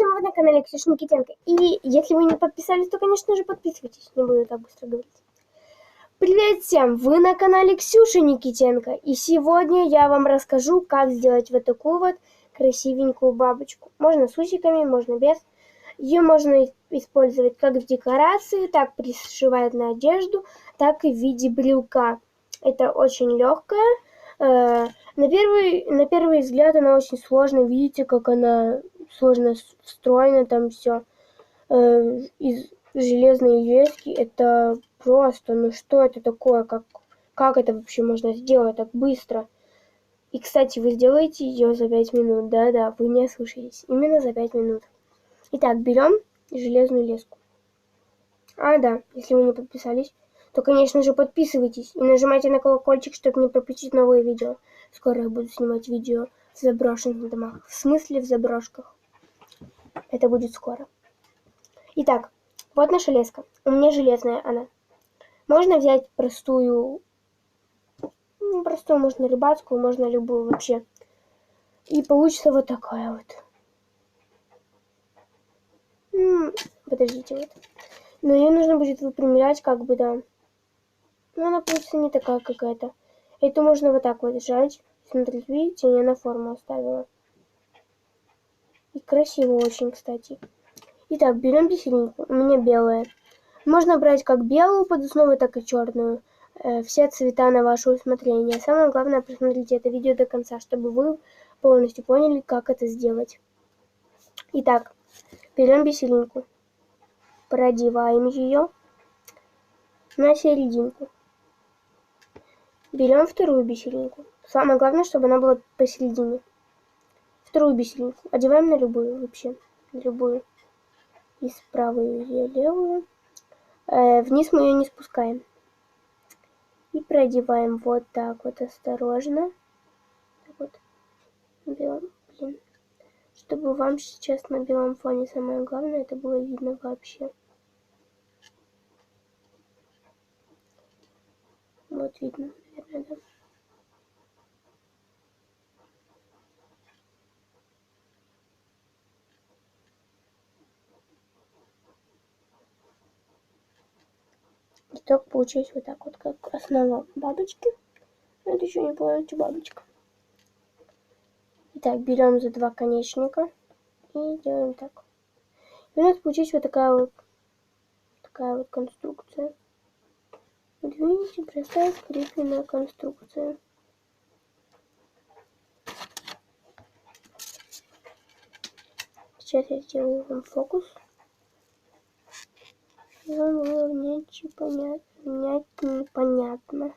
всем, вы на канале Ксюша Никитенко. И если вы не подписались, то, конечно же, подписывайтесь. Не буду так быстро говорить. Привет всем! Вы на канале Ксюша Никитенко. И сегодня я вам расскажу, как сделать вот такую вот красивенькую бабочку. Можно с усиками, можно без. Ее можно использовать как в декорации, так пришивать на одежду, так и в виде брелка. Это очень легкая. На первый взгляд она очень сложная. Видите, как она сложно встроена, там все из железной лески. Это просто, ну что это такое? Как это вообще можно сделать так быстро? И, кстати, вы сделаете ее за 5 минут. Да-да, вы не ослышались. Именно за 5 минут. Итак, берем железную леску. Да, если вы не подписались, то, конечно же, подписывайтесь и нажимайте на колокольчик, чтобы не пропустить новые видео. Скоро я буду снимать видео в заброшенных домах. В смысле в заброшках. Это будет скоро. Итак, вот наша леска. У меня железная она. Можно взять простую, можно рыбацкую, можно любую вообще. И получится вот такая вот. Подождите, вот. Но ее нужно будет выпрямлять, как бы, да. Но она получится не такая какая-то. Это можно вот так вот сжать. Смотрите, видите, я на форму оставила. И красиво очень, кстати. Итак, берем бисеринку. У меня белая. Можно брать как белую подосновую, так и черную. Все цвета на ваше усмотрение. Самое главное, посмотрите это видео до конца, чтобы вы полностью поняли, как это сделать. Итак, берем бисеринку. Продеваем ее на серединку. Берем вторую бисеринку. Самое главное, чтобы она была посередине. Вторую бисеринку одеваем на любую вообще. На любую. И правую, и левую. Вниз мы ее не спускаем. И продеваем вот так вот осторожно. Так вот. Блин. Чтобы вам сейчас на белом фоне самое главное, это было видно вообще. Вот видно, наверное, да. Итог получилось вот так вот, как основа бабочки. Но это еще не полностью бабочка. Итак, берем за два конечника и делаем так. И у нас получилась вот такая вот конструкция. Вот видите, простая скрепленная конструкция. Сейчас я сделаю вам фокус. Вам было непонятно.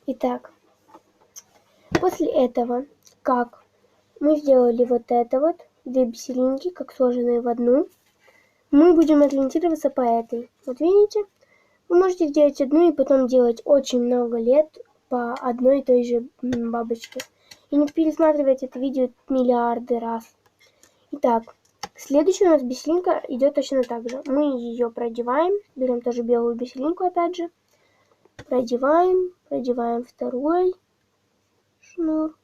Итак, после этого, как мы сделали вот это вот, две бисеринки, как сложенные в одну, мы будем ориентироваться по этой. Вот видите? Вы можете сделать одну и потом делать очень много лет по одной и той же бабочке. И не пересматривать это видео миллиарды раз. Итак, следующая у нас бисеринка идет точно так же. Мы ее продеваем, берем тоже белую бисеринку опять же. Продеваем второй шнур.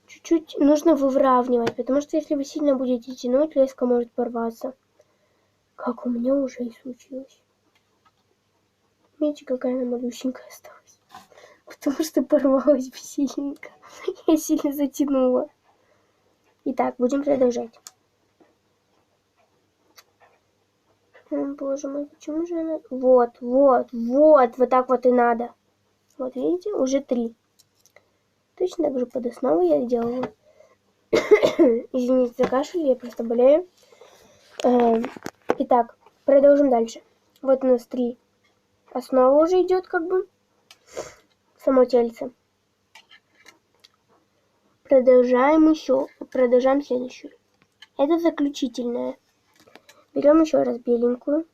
Чуть-чуть нужно выравнивать, потому что если вы сильно будете тянуть, леска может порваться. Как у меня уже и случилось. Видите, какая она малюсенькая осталась. Потому что порвалась бисеринка. Я сильно затянула. Итак, будем продолжать. Боже мой, почему же она... Вот так вот и надо. Вот видите, уже 3. Точно так же под основу я делаю. Извините за кашель, я просто болею. Итак, продолжим дальше. Вот у нас 3. Основа уже идет как бы. Само тельце. Продолжаем следующую. Это заключительная. Берем еще раз беленькую.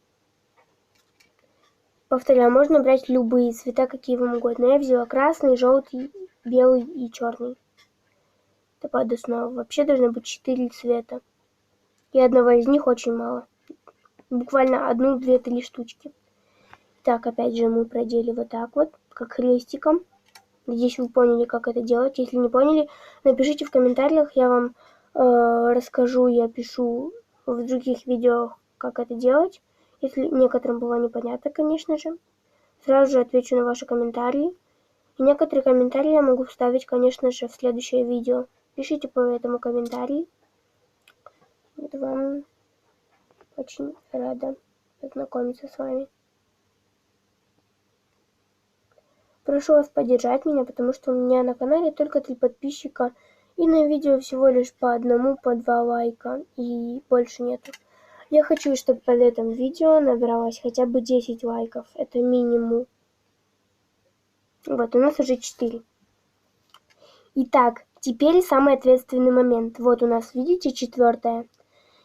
Повторяю, можно брать любые цвета, какие вам угодно. Я взяла красный, желтый, белый и черный. Это под основу. Вообще должно быть 4 цвета. И одного из них очень мало. Буквально 1, 2, 3 штучки. Так, опять же мы продели вот так вот, как хлестиком. Надеюсь, вы поняли, как это делать. Если не поняли, напишите в комментариях, я вам расскажу, я пишу в других видео, как это делать. Если некоторым было непонятно, конечно же. Сразу же отвечу на ваши комментарии. И некоторые комментарии я могу вставить, конечно же, в следующее видео. Пишите по этому комментарии. Буду вам очень рада познакомиться с вами. Прошу вас поддержать меня, потому что у меня на канале только 3 подписчика. И на видео всего лишь по 1, по 2 лайка. И больше нету. Я хочу, чтобы под этим видео набиралось хотя бы 10 лайков. Это минимум. Вот, у нас уже 4. Итак, теперь самый ответственный момент. Вот у нас, видите, 4.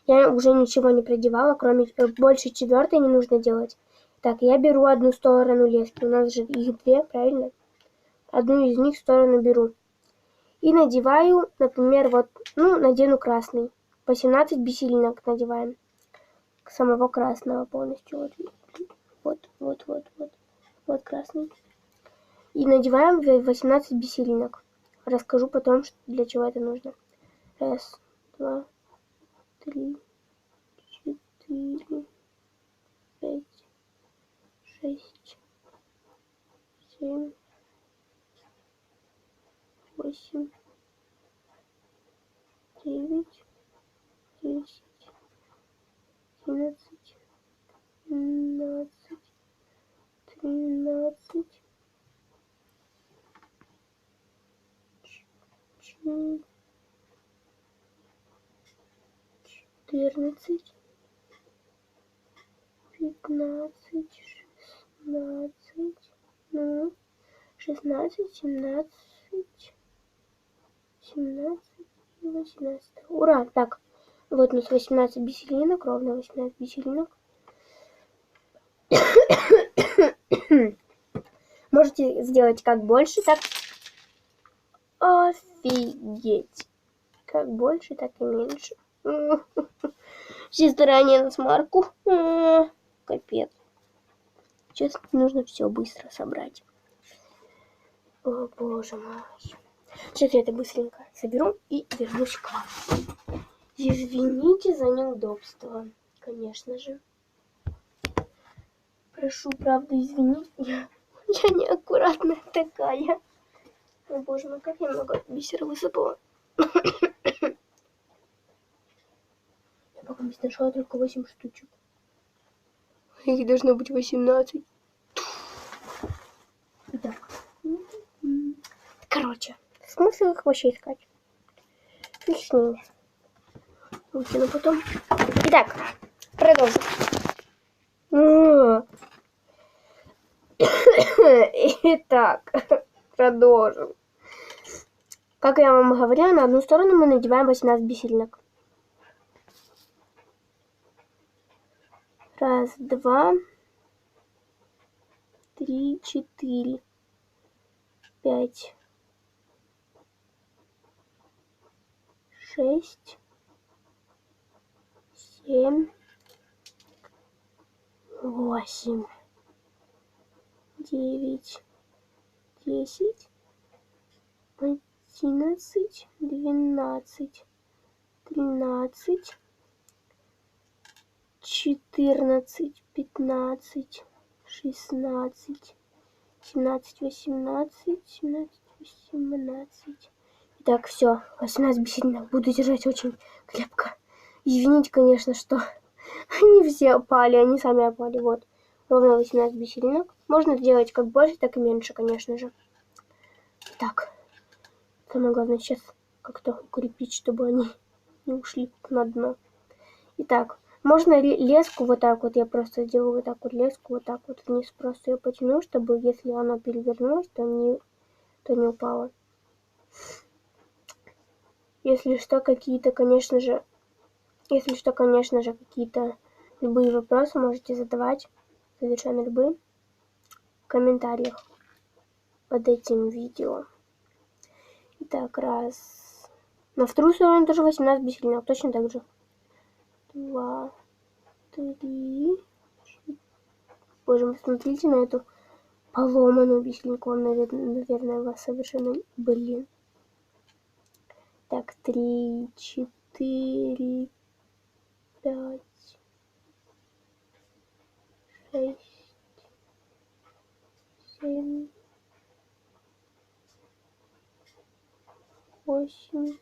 Я уже ничего не продевала, кроме больше 4 не нужно делать. Так, я беру одну сторону лески. У нас же их 2, правильно? Одну из них сторону беру. И надеваю, например, вот, надену красный. 18 бисеринок надеваем. Самого красного полностью. Вот красный. И надеваем 18 бисеринок. Расскажу потом, для чего это нужно. 1, 2, 3, 4, 5, 6, 7, 8, 9, 10, 11, 12, 13, 14, 15, 16, 17, 17 и 18. Ура! Так, вот у нас 18 бисеринок, ровно 18 бисеринок. Можете сделать как больше, так... Офигеть! Как больше, так и меньше. Все старания на смарку. Капец. Сейчас нужно все быстро собрать. О, боже мой. Сейчас я это быстренько соберу и вернусь к вам. Извините за неудобство, конечно же. Прошу, правда, извинить. Я неаккуратная такая. О, боже мой, как я много бисера высыпала. Я пока не нашла только 8 штучек. Их должно быть 18. Итак. Короче, смысл их вообще искать? Фиг с ними. Выкину потом. Итак, продолжим. Итак, продолжим. Как я вам говорила, на одну сторону мы надеваем 18 бисеринок. 1, 2, 3, 4, 5, 6, 7, 8, 9, 10, 11, 12, 13, 14, 15, 16, 17, 18, 17, 18. Итак, все, 18 бисеринок. Буду держать очень крепко. Извините, конечно, что они все опали, они сами опали. Вот, ровно 18 бисеринок. Можно сделать как больше, так и меньше, конечно же. Так, самое главное сейчас как-то укрепить, чтобы они не ушли на дно. Итак, можно леску вот так вот, я просто сделаю вот так вот леску, вот так вот вниз просто ее потяну, чтобы если она перевернулась, то не упала. Если что, конечно же, какие-то любые вопросы можете задавать, совершенно любые, в комментариях под этим видео. Итак, раз. На вторую сторону тоже 18 бисеринок, точно так же. 2, 3. Боже мой, смотрите на эту поломанную бисеринку. Он, наверное, вас совершенно... Блин. Так, 3, 4, 5, 6, 7, 8,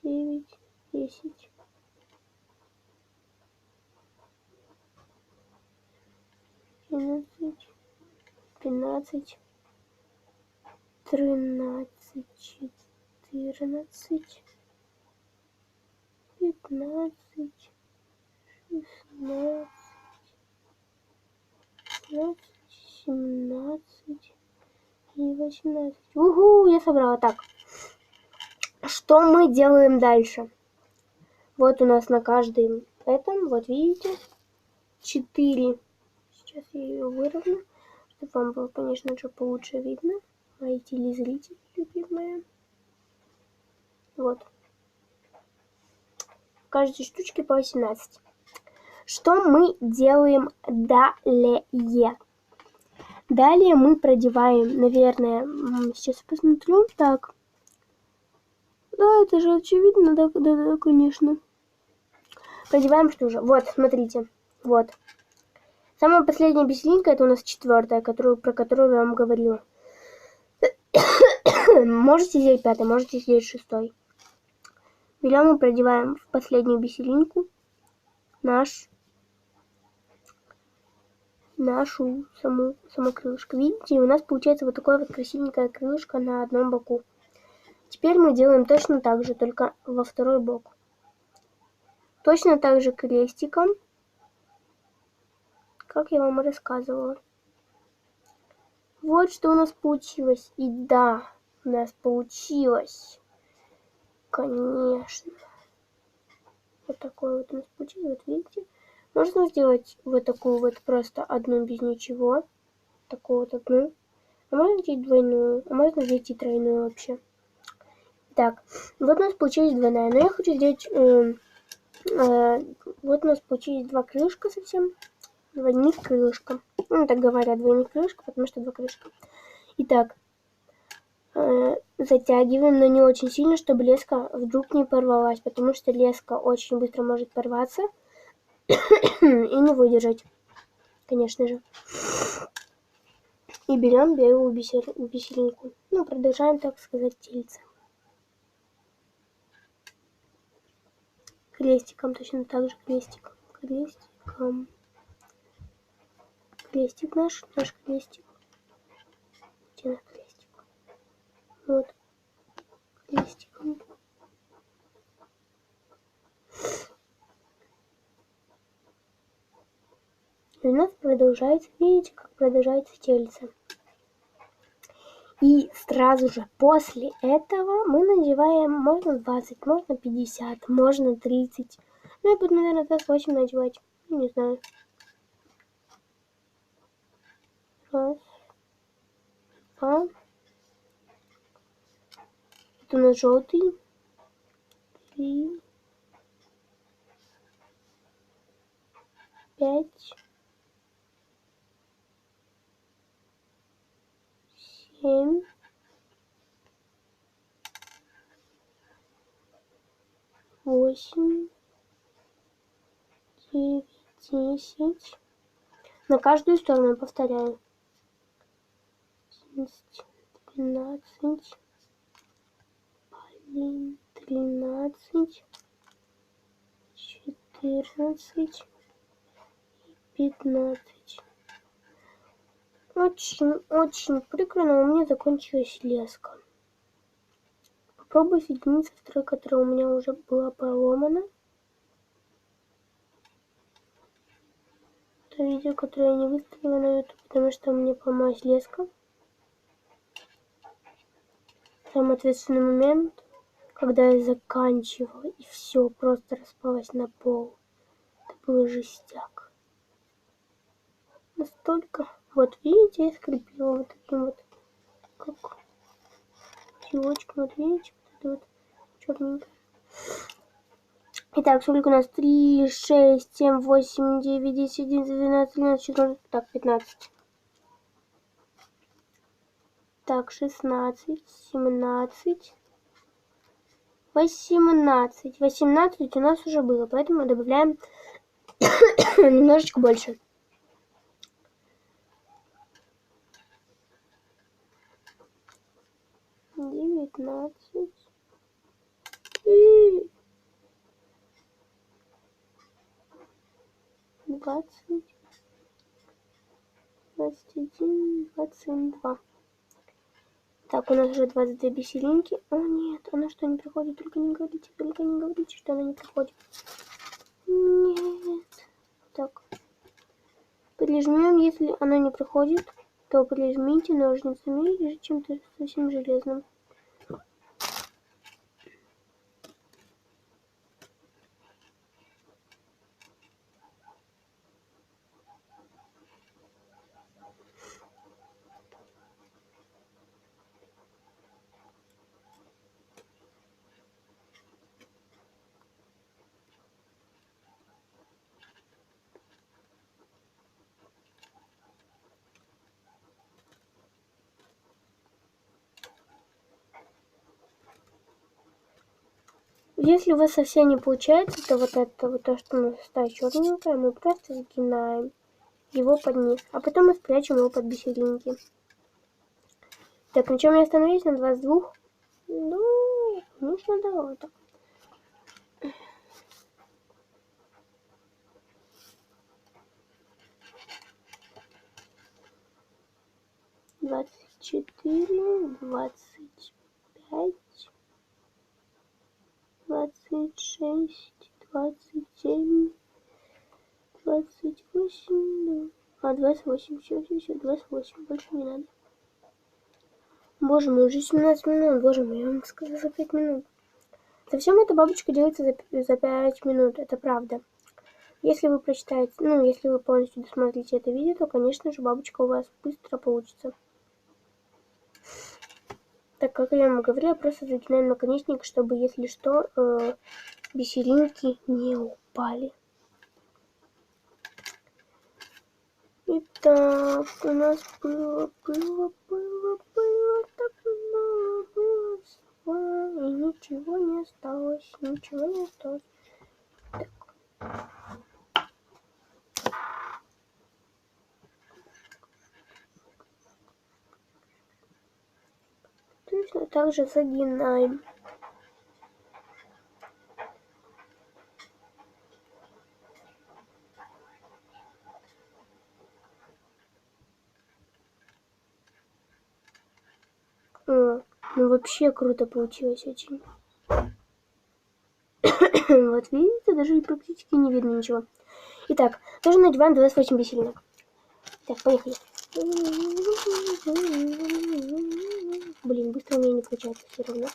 9, 10. 11, 12, 13, 14, 15, 16, 17 и 18. Угу, я собрала. Так, что мы делаем дальше? Вот у нас на каждом этом, вот видите, 4. Сейчас я ее выровняю, чтобы вам было, конечно же, получше видно. Мои телезрители любимые. Вот. В каждой штучке по 18. Что мы делаем далее? Далее мы продеваем, наверное, сейчас посмотрю. Так. Да, это же очевидно, да, конечно. Продеваем что же? Вот, смотрите. Вот. Самая последняя бисеринка, это у нас 4, про которую я вам говорила. Можете взять 5, можете взять 6. Берем и продеваем в последнюю бисеринку нашу саму крылышко. Видите, у нас получается вот такое вот красивенькое крылышко на одном боку. Теперь мы делаем точно так же, только во второй бок. Точно так же крестиком, как я вам и рассказывала. Вот что у нас получилось. И да, у нас получилось. Конечно. Вот такое вот у нас получилось. Вот видите? Можно сделать вот такую вот просто одну без ничего. Такую вот одну. А можно сделать двойную. А можно сделать и тройную вообще. Так, вот у нас получилась двойная. Но я хочу сделать... вот у нас получились 2 крылышка совсем. Двойных крылышка. Ну, так говорят, двойных крылышка, потому что 2 крылышка. Итак, затягиваем, но не очень сильно, чтобы леска вдруг не порвалась, потому что леска очень быстро может порваться и не выдержать, конечно же. И берем белую бисеринку. Ну, продолжаем, так сказать, тельце. Крестиком, точно так же крестиком. Крестик наш крестик. Где наш крестик? Вот. Крестиком. И у нас продолжается, видите, как продолжается тельце. И сразу же после этого мы надеваем, можно 20, можно 50, можно 30. Ну, я буду, наверное, 28 надевать. Не знаю. Раз. 2. Это у нас желтый. 3. 5. 7. 8. 9. 10. На каждую сторону повторяю. 11, 12, 13, 14 и 15. Очень прикольно, у меня закончилась леска. Попробую соединить со второй, которая у меня уже была поломана. Это видео, которое я не выставила на YouTube, потому что у меня поломалась леска. Самый ответственный момент, когда я заканчивала, и все просто распалось на пол. Это было жестяк. Настолько. Вот видите, я скрепила вот таким вот, как узелочком. Вот видите, вот это вот черненькое. Итак, сколько у нас? 3, 6, 7, 8, 9, 10, 11, 12, 13, 14, так, 15. Так, 16, 17, 18. 18 у нас уже было, поэтому добавляем немножечко больше. 19 и 20, 21, 22. Так, у нас уже 22 бисеринки. О, нет, она что, не проходит? Только не говорите, что она не проходит. Нет. Так. Прижмем, если она не проходит, то прижмите ножницами или чем-то совсем железным. Если у вас совсем не получается, то вот это вот то, что у нас стало черненькое, мы просто загинаем его под низ, а потом мы спрячем его под бисеринки. Так, на чем я остановилась? На 22? Ну, конечно, да, вот так. Двадцать 25, 26, 27, 28, 28, все, 28, больше не надо. Боже мой, уже 17 минут, боже мой, я вам сказала за 5 минут. Совсем эта бабочка делается за 5 минут, это правда. Если вы прочитаете, если вы полностью досмотрите это видео, то, конечно же, бабочка у вас быстро получится. Так, как я вам говорила, просто загинаем наконечник, чтобы, если что, бисеринки не упали. Итак, у нас было так много было всего, и ничего не осталось. Так. Точно так же загинаем. О, ну вообще круто получилось очень. Вот видите, даже практически не видно ничего. Итак, тоже надеваем 28 бисеринок. Так, поехали. Блин, быстро у меня не получается все равно.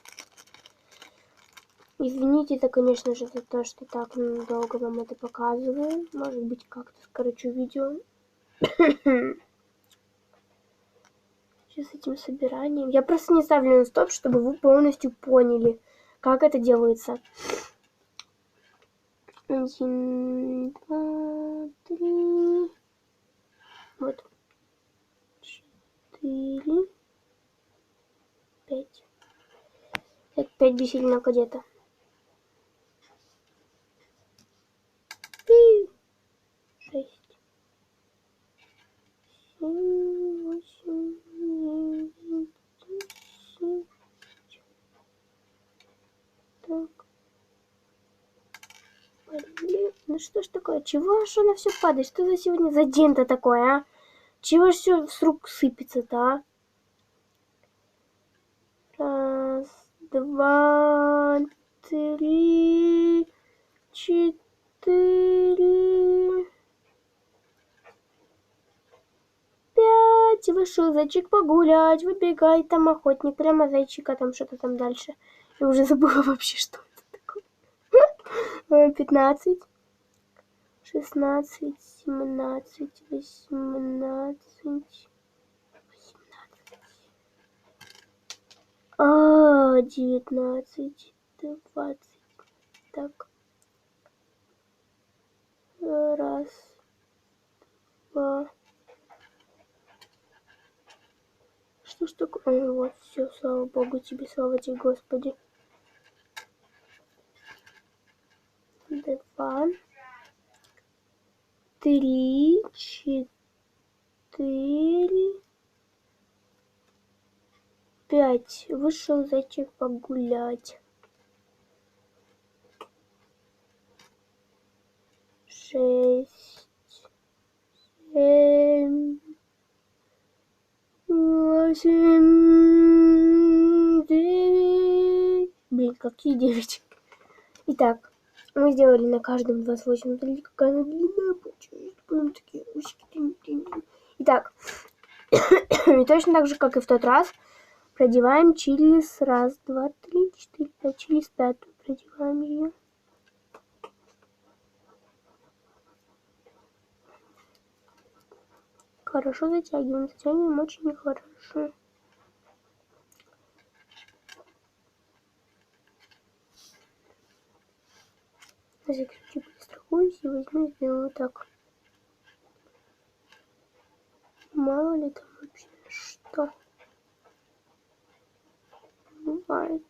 Извините, это, конечно же, за то, что так долго вам это показываю. Может быть, как-то скорочу видео. Сейчас с этим собиранием. Я просто не ставлю на стоп, чтобы вы полностью поняли, как это делается. 1, 2, 3. Вот. 4, 5. Так, 5 бисеринок где-то. 6, 7, 8, 9, 10. Так. Блин, ну что ж такое? Чего аж она все падает? Что за сегодня за день-то такое, а? Чего ж все с рук сыпется-то, а? Раз, два, три, 4, 5. Вышел зайчик погулять. Выбегай, там охотник. Прямо зайчика, там что-то там дальше. Я уже забыла вообще, что это такое. 15, 16, 17, 18, 19, 20. Так. Вот, все, слава Богу тебе, слава тебе, Господи. 2, 3, 4, 5. Вышел зайчик погулять. 6, 7, 8, 9. Блин, какие 9? Итак, мы сделали на каждом 28. Смотрите, какая она длинная получилась. Прям такие усики. Итак, и точно так же, как и в тот раз, продеваем через 1, 2, 3, 4, 5, через 5 продеваем ее. Хорошо затягиваем очень нехорошо. На всякий случай перестрахуюсь и возьму и сделаю так. Мало ли там вообще что бывает.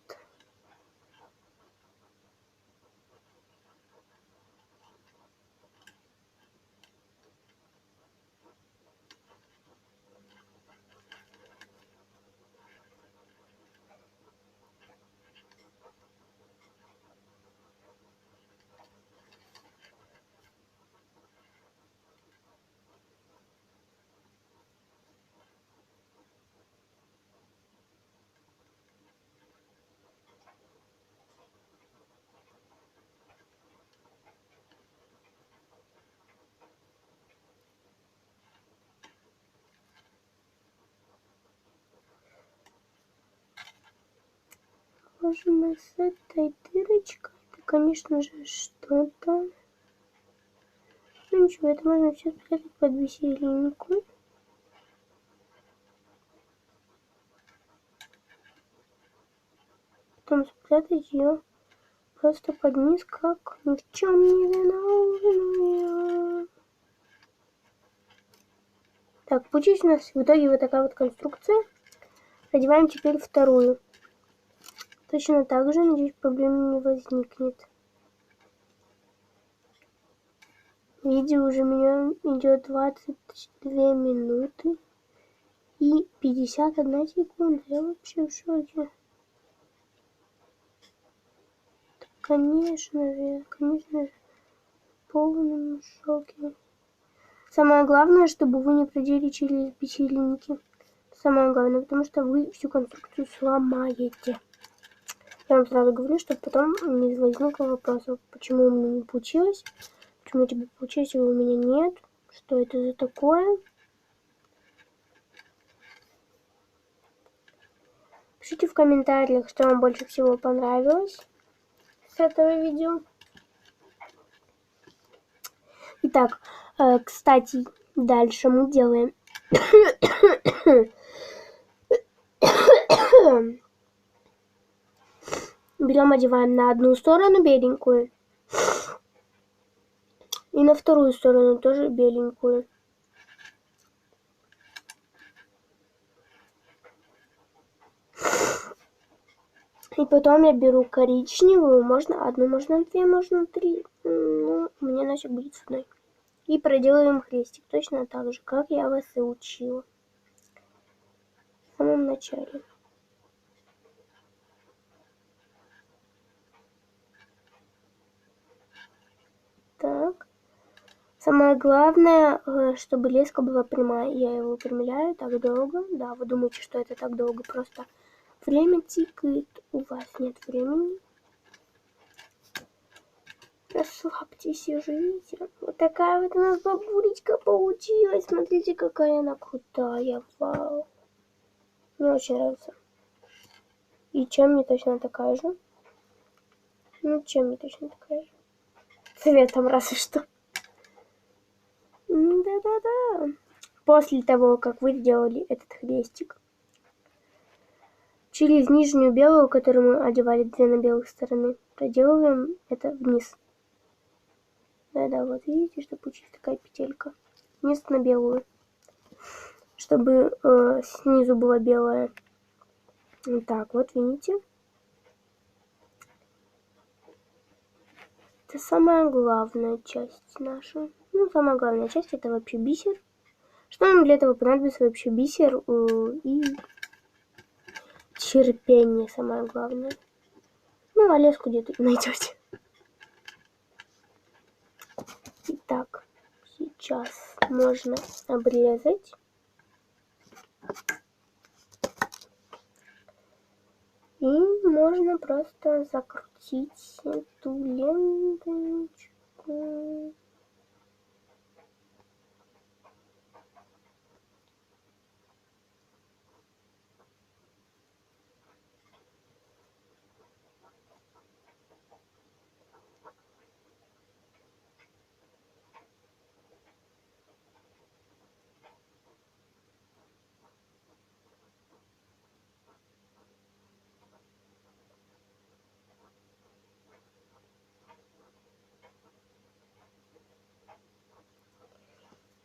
Можем с этой дырочкой. Это, конечно же, что-то. Ну ничего, это можно все спрятать под веселинку. Потом спрятать ее просто под низ, как ни в чем не виновная. Так, получилась у нас в итоге вот такая вот конструкция. Продеваем теперь вторую. Точно так же, надеюсь, проблем не возникнет. Видео уже у меня идет 22 минуты и 51 секунда. Я вообще в шоке. Конечно же, в полном шоке. Самое главное, чтобы вы не продели через петельники. Самое главное, потому что вы всю конструкцию сломаете. Я вам сразу говорю, чтобы потом не возникло вопросов, почему у меня не получилось, почему у тебя получилось, а у меня нет, что это за такое. Пишите в комментариях, что вам больше всего понравилось с этого видео. Итак, кстати, дальше мы делаем берем, одеваем на одну сторону беленькую и на вторую сторону тоже беленькую. И потом я беру коричневую, можно одну, можно две, можно три, ну, у меня нафиг будет с одной. И проделаем крестик точно так же, как я вас и учила в самом начале. Так. Самое главное, чтобы леска была прямая. Я его выпрямляю так долго. Да, вы думаете, что это так долго, просто время тикает. У вас нет времени. Расслабьтесь и живите. Вот такая вот у нас бабулечка получилась. Смотрите, какая она крутая. Вау. Мне очень нравится. И чем не точно такая же? Ну, чем не точно такая же? Цветом разве что. Да-да-да. После того, как вы сделали этот крестик, через нижнюю белую, которую мы одевали две на белых стороны, проделываем это вниз. Да-да, вот видите, что получилась такая петелька. Вниз на белую. Чтобы снизу была белая. Так, вот видите. Это самая главная часть наша. Ну, самая главная часть это вообще бисер. Что нам для этого понадобится вообще бисер и терпение самое главное. Ну, а леску где-то найдете. Итак, сейчас можно обрезать. И можно просто закрутить эту ленточку.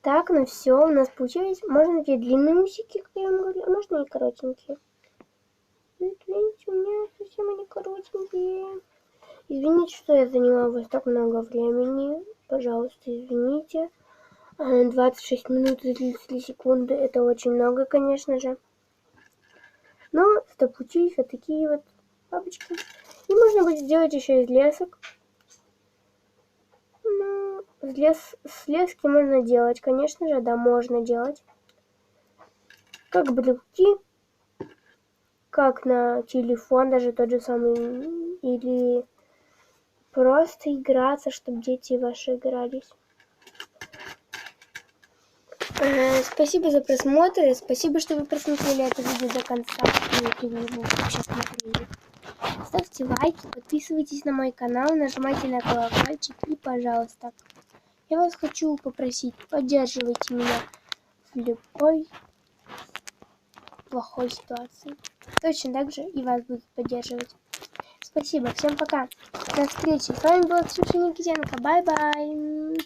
Так, ну все, у нас получилось. Можно такие длинные усики, как я вам говорю, а можно и коротенькие. Видите, у меня совсем они коротенькие. Извините, что я заняла у вас так много времени. Пожалуйста, извините. 26 минут и 33 секунды. Это очень много, конечно же. Но зато получились вот такие вот бабочки. И можно будет сделать еще из лесок. Ну, с лески можно делать, конечно же, да, можно делать. Как брелки, как на телефон, даже тот же самый, или просто играться, чтобы дети ваши игрались. Спасибо за просмотр, и спасибо, что вы просмотрели это видео до конца, если вы его вообще смотрели. Ставьте лайки, подписывайтесь на мой канал, нажимайте на колокольчик и, пожалуйста, я вас хочу попросить, поддерживайте меня в любой плохой ситуации. Точно так же и вас будут поддерживать. Спасибо, всем пока. До встречи. С вами была Ксюша Никитенко. Бай-бай.